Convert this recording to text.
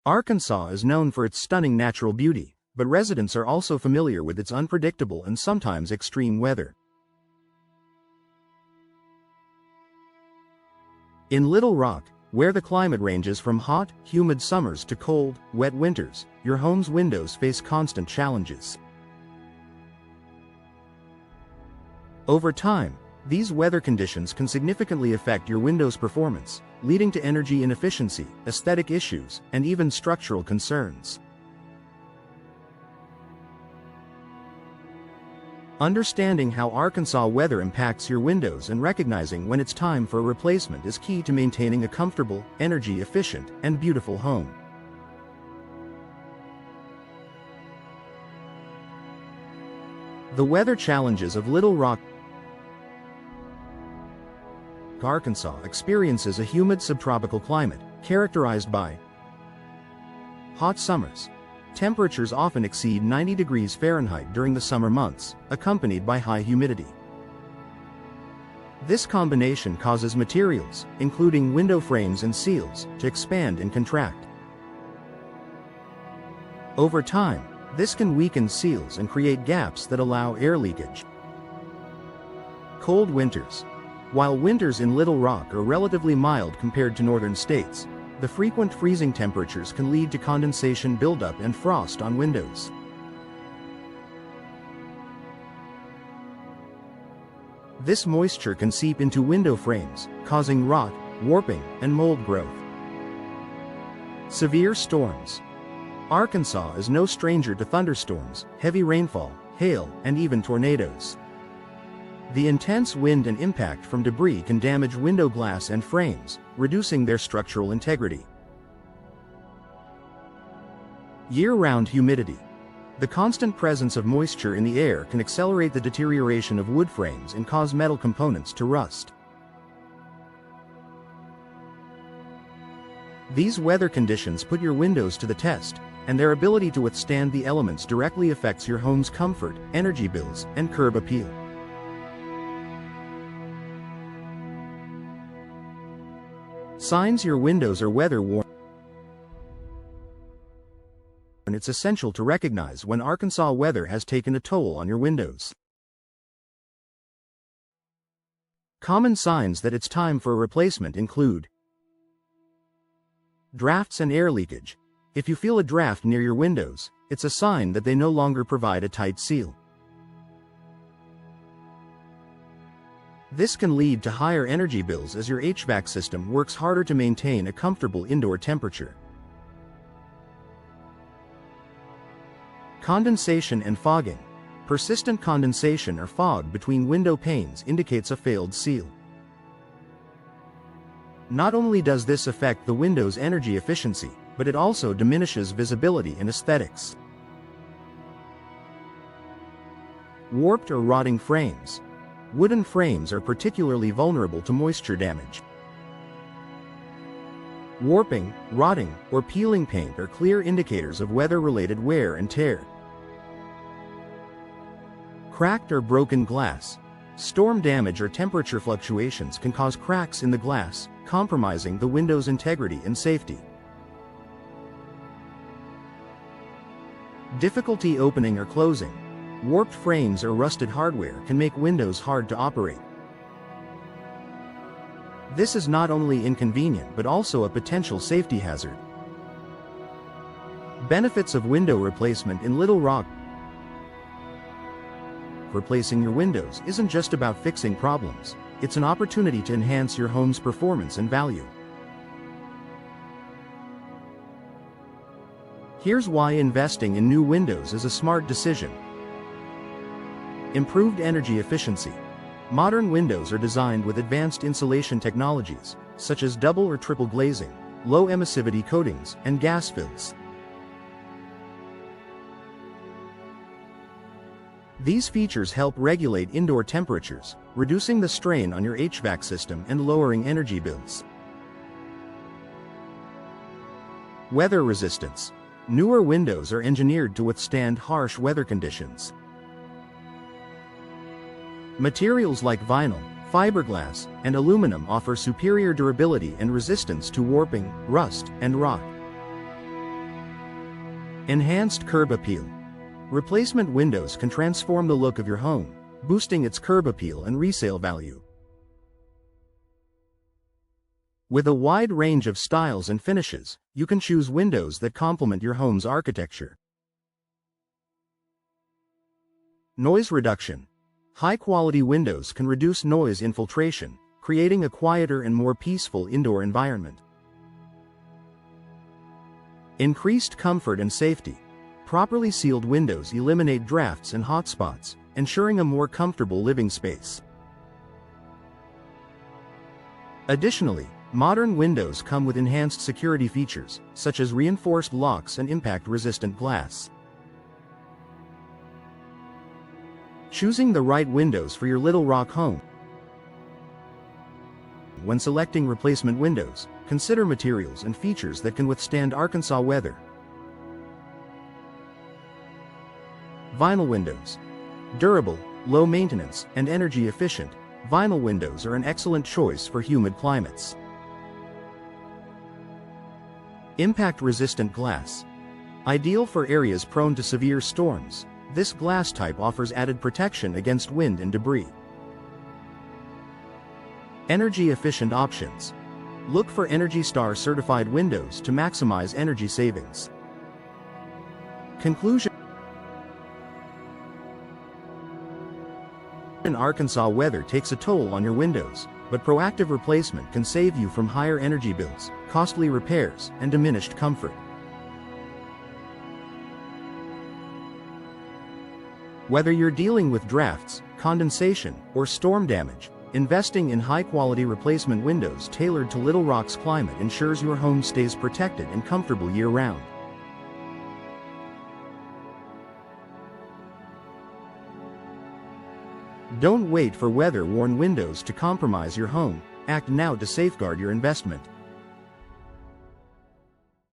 Arkansas is known for its stunning natural beauty, but residents are also familiar with its unpredictable and sometimes extreme weather. In Little Rock, where the climate ranges from hot, humid summers to cold, wet winters, your home's windows face constant challenges. Over time, these weather conditions can significantly affect your window's performance, leading to energy inefficiency, aesthetic issues, and even structural concerns. Understanding how Arkansas weather impacts your windows and recognizing when it's time for a replacement is key to maintaining a comfortable, energy-efficient, and beautiful home. The weather challenges of Little Rock, Arkansas experiences a humid subtropical climate, characterized by hot summers. Temperatures often exceed 90 degrees Fahrenheit during the summer months, accompanied by high humidity. This combination causes materials, including window frames and seals, to expand and contract. Over time, this can weaken seals and create gaps that allow air leakage. Cold winters. While winters in Little Rock are relatively mild compared to northern states, the frequent freezing temperatures can lead to condensation buildup and frost on windows. This moisture can seep into window frames, causing rot, warping, and mold growth. Severe storms. Arkansas is no stranger to thunderstorms, heavy rainfall, hail, and even tornadoes. The intense wind and impact from debris can damage window glass and frames, reducing their structural integrity. Year-round humidity. The constant presence of moisture in the air can accelerate the deterioration of wood frames and cause metal components to rust. These weather conditions put your windows to the test, and their ability to withstand the elements directly affects your home's comfort, energy bills, and curb appeal. Signs your windows are weather-worn. It's essential to recognize when Arkansas weather has taken a toll on your windows. Common signs that it's time for a replacement include drafts and air leakage. If you feel a draft near your windows, it's a sign that they no longer provide a tight seal. This can lead to higher energy bills as your HVAC system works harder to maintain a comfortable indoor temperature. Condensation and fogging. Persistent condensation or fog between window panes indicates a failed seal. Not only does this affect the window's energy efficiency, but it also diminishes visibility and aesthetics. Warped or rotting frames. Wooden frames are particularly vulnerable to moisture damage. Warping, rotting, or peeling paint are clear indicators of weather-related wear and tear. Cracked or broken glass. Storm damage or temperature fluctuations can cause cracks in the glass, compromising the window's integrity and safety. Difficulty opening or closing. Warped frames or rusted hardware can make windows hard to operate. This is not only inconvenient but also a potential safety hazard. Benefits of window replacement in Little Rock. Replacing your windows isn't just about fixing problems, it's an opportunity to enhance your home's performance and value. Here's why investing in new windows is a smart decision. Improved energy efficiency. Modern windows are designed with advanced insulation technologies, such as double or triple glazing, low emissivity coatings, and gas fills. These features help regulate indoor temperatures, reducing the strain on your HVAC system and lowering energy bills. Weather resistance. Newer windows are engineered to withstand harsh weather conditions. Materials like vinyl, fiberglass, and aluminum offer superior durability and resistance to warping, rust, and rot. Enhanced curb appeal. Replacement windows can transform the look of your home, boosting its curb appeal and resale value. With a wide range of styles and finishes, you can choose windows that complement your home's architecture. Noise reduction. High-quality windows can reduce noise infiltration, creating a quieter and more peaceful indoor environment. Increased comfort and safety. Properly sealed windows eliminate drafts and hot spots, ensuring a more comfortable living space. Additionally, modern windows come with enhanced security features, such as reinforced locks and impact-resistant glass. Choosing the right windows for your Little Rock home. When selecting replacement windows, consider materials and features that can withstand Arkansas weather. Vinyl windows. Durable, low maintenance, and energy efficient, vinyl windows are an excellent choice for humid climates. Impact-resistant glass. Ideal for areas prone to severe storms, this glass type offers added protection against wind and debris. Energy-efficient options. Look for ENERGY STAR certified windows to maximize energy savings. Conclusion. Arkansas weather takes a toll on your windows, but proactive replacement can save you from higher energy bills, costly repairs, and diminished comfort. Whether you're dealing with drafts, condensation, or storm damage, investing in high-quality replacement windows tailored to Little Rock's climate ensures your home stays protected and comfortable year-round. Don't wait for weather-worn windows to compromise your home. Act now to safeguard your investment.